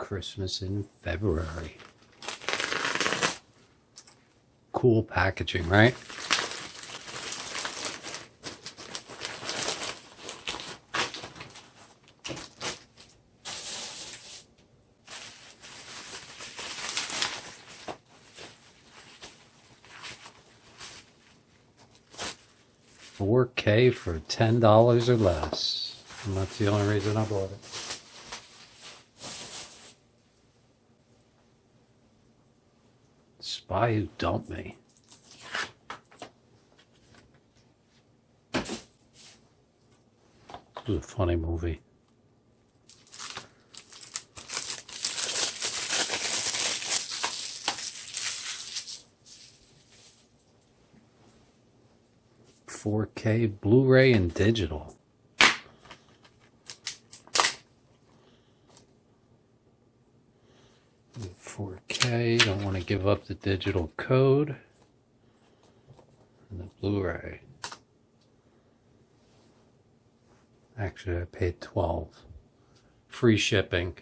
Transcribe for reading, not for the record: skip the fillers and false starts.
Christmas in February. Cool packaging, right? $4K for $10 or less. And that's the only reason I bought it. Spy Who Dumped Me. This was a funny movie. $4K Blu-ray and digital. $4K, don't want to give up the digital code. And the Blu-ray. Actually, I paid $12. Free shipping.